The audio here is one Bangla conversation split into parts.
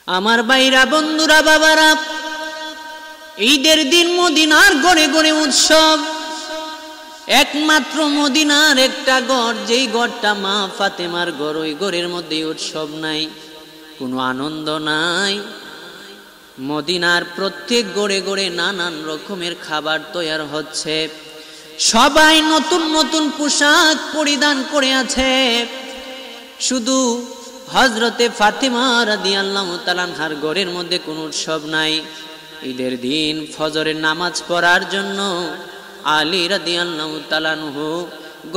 আমার ভাইরা, বন্ধুরা, বাবারা, ঈদের দিন মদিনার গড়ে গড়ে উৎসব। একমাত্র মদিনার একটা গড়, যেই গড়টা মা ফাতেমার গড়, ওই গড়ের মধ্যে উৎসব নাই, কোনো আনন্দ নাই। মদিনার প্রত্যেক গড়ে গড়ে নানান রকমের খাবার তৈয়ার হচ্ছে, সবাই নতুন নতুন পোশাক পরিধান করে আছে। শুধু হযরতে ফাতেমা রাদিয়াল্লাহু তাআলা আনহার ঘরের মধ্যে কোনো উৎসব নাই। ঈদের দিন ফজরের নামাজ পড়ার জন্য আলী রাদিয়াল্লাহু তাআলা আনহু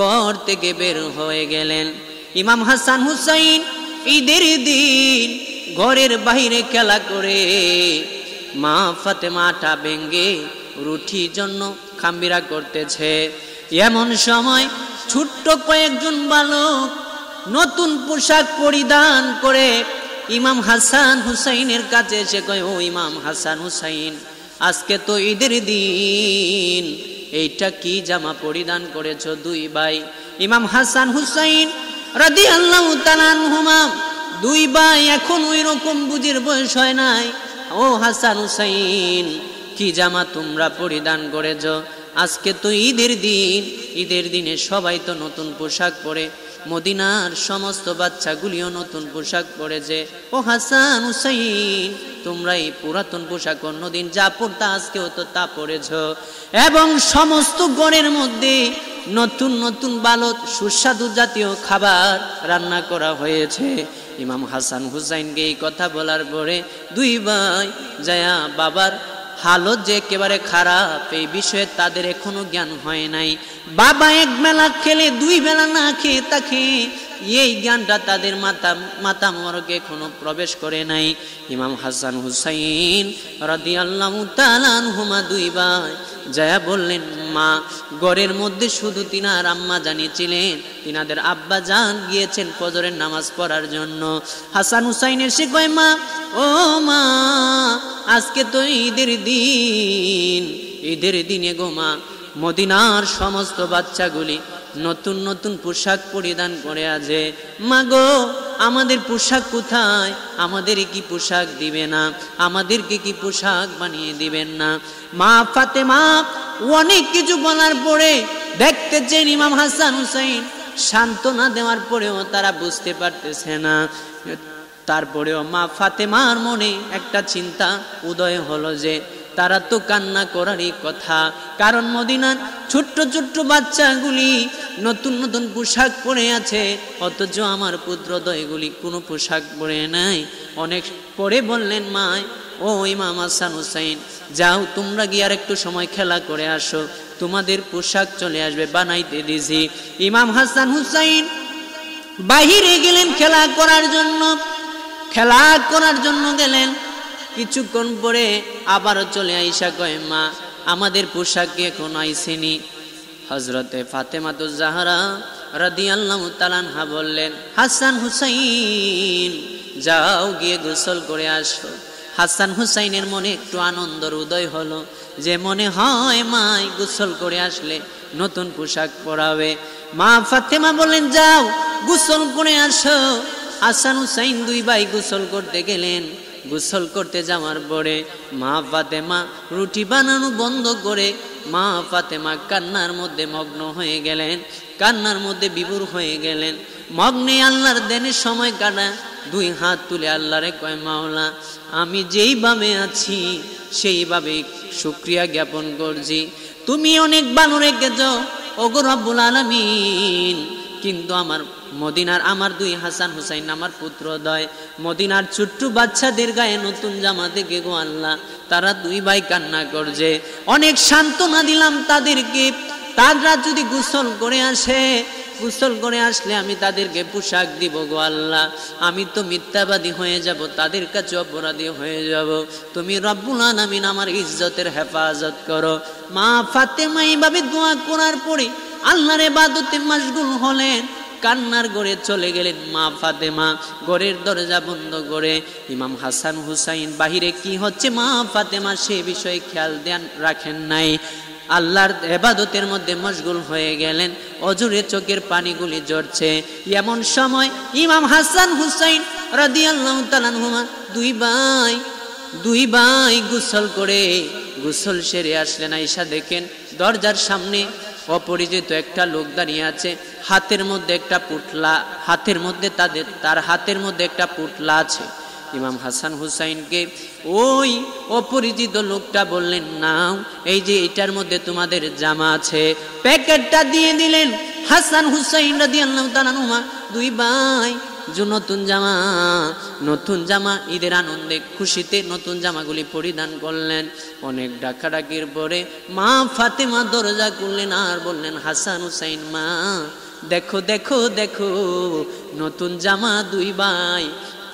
ঘর থেকে বের হয়ে গেলেন। ইমাম হাসান হুসাইন ঈদের দিন ঘরের বাইরে খেলা করে, মা ফাতেমা আটা ভেঙ্গে রুটির জন্য খাম্বিরা করতেছে। এমন সময় ছোট্ট কয়েকজন বালক নতুন পোশাক পরিধান করে ইমাম হাসান হুসাইনের কাছে এসে কয়, ও ইমাম হাসান হুসাইন, আজকে তো ঈদের দিন, এইটা কি জামা পরিধান করেছো দুই ভাই? ইমাম হাসান হুসাইন রাদিয়াল্লাহু তাআলা আনহুমা দুই ভাই এখন ওই রকম বুঝির বয়স হয় নাই। ও হাসান হুসাইন, কি জামা তোমরা পরিধান করেছো? আজকে তো ঈদের দিন, ঈদের দিনে সবাই তো নতুন পোশাক পরে, মদিনার সমস্ত বাচ্চাগুলিও নতুন পোশাক পরেছে। ও হাসান হুসাইন, তোমরা এই পুরাতন পোশাক অন্যদিন যা পরতা আজকেও তো তা পরেছ, এবং সমস্ত ঘরের মধ্যে নতুন নতুন বালক সুস্বাদু জাতীয় খাবার রান্না করা হয়েছে। ইমাম হাসান হুসাইনকে এই কথা বলার পরে দুই ভাই যায়া বাবার হালত যে একেবারে খারাপ, এই বিষয়ে তাদের এখনো জ্ঞান হয় নাই। বাবা এক বেলা খেলে দুই বেলা না খেয়ে থাকে, এই জ্ঞানটা তাদের মাথা মরকে এখনো প্রবেশ করে নাই। ইমাম হাসান হুসাইন রাদিয়াল্লাহু তাআলা আনহুমা দুই ভাই যায়া বললেন, মা, ঘরের মধ্যে শুধু তিনার আম্মা জানিয়েছিলেন, তিনাদের আব্বা জান গিয়েছেন ফজরের নামাজ পড়ার জন্য। হাসান হুসাইনের সে কয়, মা, ও মা, আজকে তো ঈদের দিন, ঈদের দিনে গো মা, মদিনার সমস্ত বাচ্চাগুলি নতুন নতুন পোশাক পরিধান করে আছে। মা গো, আমাদের পোশাক কোথায়? আমাদের কি পোশাক দিবে না? আমাদেরকে কি পোশাক বানিয়ে দিবেন না? মা ফাতেমা অনেক কিছু বলার পরে দেখতেছেন ইমাম হাসান হুসাইন সান্ত্বনা দেওয়ার পরেও তারা বুঝতে পারতেছে না। তারপরেও মা ফাতেমার মনে একটা চিন্তা উদয় হলো যে তারা তো কান্না করারই কথা, কারণ মদিনার ছোট্ট ছোট্ট বাচ্চাগুলি নতুন নতুন পোশাক পরে আছে, অথচ আমার পুত্রদয়গুলি কোনো পোশাক পরে নাই। অনেক পরে বললেন, মা, ও ইমাম হাসান হুসাইন, যাও তোমরা গিয়ে আর একটু সময় খেলা করে আসো, তোমাদের পোশাক চলে আসবে, বানাইতে দিছি। ইমাম হাসান হুসাইন বাহিরে গেলেন খেলা করার জন্য গেলেন। কিছুক্ষণ পরে আবারও চলে আইসা কয়, মা, আমাদের পোশাক কি এখন আইসেনি? হযরতে ফাতেমাতুজ জাহরা রাদিয়াল্লাহু তাআলা আনহা বললেন, হাসান হুসাইন, যাও গিয়ে গোসল করে আসো। হাসান হুসাইনের মনে একটু আনন্দের উদয় হলো যে মনে হয় মাই গোসল করে আসলে নতুন পোশাক পরাবে। মা ফাতেমা বললেন, যাও গোসল করে আসো। হাসান হুসাইন দুই ভাই গোসল করতে গেলেন। গোসল করতে যাওয়ার পরে মা ফাতেমা রুটি বানানো বন্ধ করে মা ফাতেমা কান্নার মধ্যে মগ্ন হয়ে গেলেন, কান্নার মধ্যে বিভোর হয়ে গেলেন। মগ্নে আল্লাহর দেনের সময় কাটা দুই হাত তুলে আল্লাহরে কয়, মাওলা, আমি যেইভাবে আছি সেইভাবে শুকরিয়া জ্ঞাপন করছি, তুমি অনেক ভালো রেখেছ ওগো রব্বুল আলামিন, কিন্তু আমার মদিনার আমার দুই হাসান হুসাইন আমার পুত্রদ্বয়, মদিনার ছোট্ট বাচ্চাদের গায়ে নতুন জামা দেখে গো আল্লাহ, তারা দুই ভাই কান্না করছে। অনেক সান্ত্বনা দিলাম তাদেরকে, তারা যদি গোসল করে আসলে আমি তাদেরকে পোশাক দিব গো আল্লাহ, আমি তো মিথ্যাবাদী হয়ে যাব, তাদের কাছে অপরাধী হয়ে যাব, তুমি রব্বুল আলামিন আমার ইজ্জতের হেফাজত করো। মা ফাতেমা এইভাবে দোয়া করার পরে আল্লাহর ইবাদতে মশগুল হলেন, কান্নার ঘরে চলে গেলেন। মা ফাতেমা ঘরের দরজা বন্ধ করে ইমাম হাসান হুসাইন বাহিরে কি হচ্ছে মা ফাতেমা সে বিষয়ে খেয়াল রাখেন নাই, আল্লাহর ইবাদতের মধ্যে মশগুল হয়ে গেলেন। অজুরে চোখের পানিগুলি ঝরছে। এমন সময় ইমাম হাসান হুসাইন রাদিয়াল্লাহু তাআলা আনহুমা দুই ভাই গোসল করে গোসল সেরে আসলেন। আয়েশা দেখেন দরজার সামনে অপরিচিত একটা লোক দাঁড়িয়ে আছে, হাতের মধ্যে একটা পুটলা, তার হাতের মধ্যে একটা পুটলা আছে। ইমাম হাসান হুসাইনকে ওই অপরিচিত লোকটা বললেন, নাও এই যে এটার মধ্যে তোমাদের জামা আছে। প্যাকেটটা দিয়ে দিলেন। হাসান হুসাইন রাদিয়াল্লাহু তাআলা আনহুমা দুই ভাই নতুন জামা ঈদের আনন্দে খুশিতে নতুন জামাগুলি পরিধান করলেন। অনেক ডাকাডাকির পরে মা ফাতেমা দরজা খুললেন আর বললেন, হাসান হুসাইন, মা দেখো দেখো দেখো নতুন জামা দুই ভাই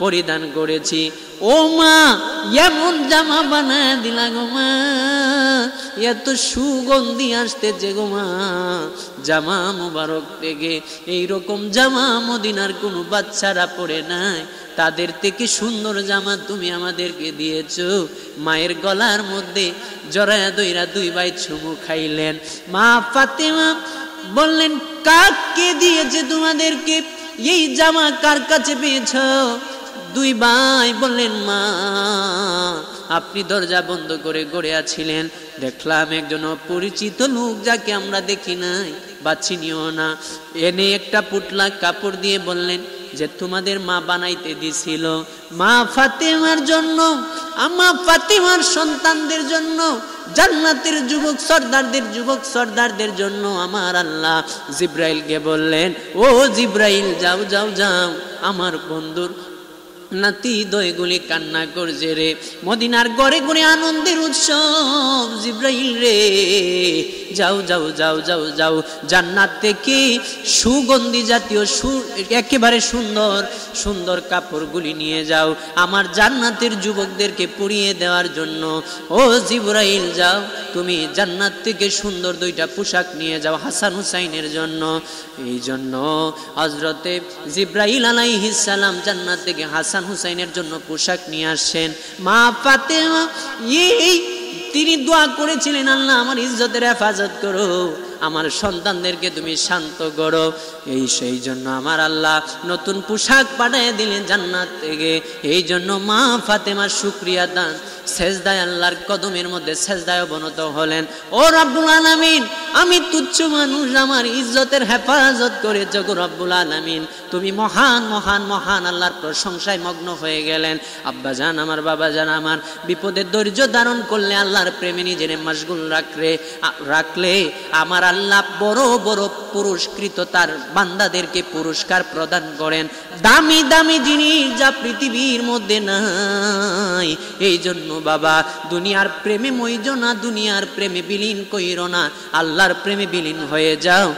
পরিধান করেছি। ও মা, এমন জামা বানায় দিলা গো মা, এত সুগন্ধি আসতেছে গো মা জামা মুবারক থেকে। এইরকম জামা মদিনার কোনো বাচ্চারা পরে নাই, তাদের থেকে সুন্দর জামা তুমি আমাদেরকে দিয়েছো। মায়ের গলার মধ্যে জড়ায়া দইরা দুই ভাই চুমু খাইলেন। মা ফাতেমা বললেন, কাকে দিয়েছে তোমাদেরকে এই জামা, কার কাছে পেয়েছ? দুই ভাই বললেন, মা আপনি দরজা বন্ধ করে গড়ে আছিলেন, দেখলাম একজন অপরিচিত লোক যাকে আমরা দেখি নাই বা চিনিও না, এনে একটা পুটলা কাপড় দিয়ে বললেন যে তোমাদের মা বানাইতে দিছিল। মা ফাতেমার জন্য, আমা ফাতেমার সন্তানদের জন্য, জান্নাতের যুবক সর্দারদের জন্য আমার আল্লাহ জিব্রাইলকে বললেন, ও জিব্রাইল যাও যাও যাও, আমার বন্ধুর নাতি দয়গুলি কান্না করছে রে, মদিনার ঘরে ঘরে আনন্দের উৎসব, জিব্রাইল রে যাও যাও যাও যাও যাও, জান্নাত থেকে সুগন্ধি জাতীয় একেবারে সুন্দর সুন্দর কাপড়গুলি নিয়ে যাও আমার জান্নাতের যুবকদেরকে পরিয়ে দেওয়ার জন্য। ও জিব্রাইল যাও, তুমি জান্নাত থেকে সুন্দর দুইটা পোশাক নিয়ে যাও হাসান হুসাইনের জন্য। এই জন্য হযরতে জিব্রাইল আলাইহিস সালাম জান্নাত থেকে হাসান হুসাইনের জন্য পোশাক নিয়ে আসেন। মা ফাতেমা তিনি দোয়া করেছিলেন, আল্লাহ আমার ইজ্জতের হেফাজত করো, আমার সন্তানদেরকে তুমি শান্ত করো। সেই জন্য আমার আল্লাহ নতুন পোশাক পাঠিয়ে দিলেন জান্নাত থেকে। এই জন্য মা ফাতেমার শুকরিয়া দান সেজদায় আল্লাহর কদমের মধ্যে সেজদায় অবনত হলেন। ও রব্বুল আলামিন, আমি তুচ্ছ মানুষ, আমার ইজ্জতের হেফাজত করেছো গো রব্বুল আলামিন, তুমি মহান মহান মহান আল্লাহর প্রশংসায় মগ্ন হয়ে গেলেন। আব্বা জান আমার, বাবা জান আমার, বিপদে ধৈর্য ধারণ করলে আল্লাহর প্রেমে নিজের মাশগুল রাখলে আমার আল্লাহ বড় বড় পুরস্কৃত তার বান্দাদেরকে পুরস্কার প্রদান করেন, দামি দামি জিনিস যা পৃথিবীর মধ্যে নাই। এই জন্য বাবা দুনিয়ার প্রেমে মইজ না, দুনিয়ার প্রেমে বিলীন কইরো না, আল্লাহর প্রেমে বিলীন হয়ে যাও।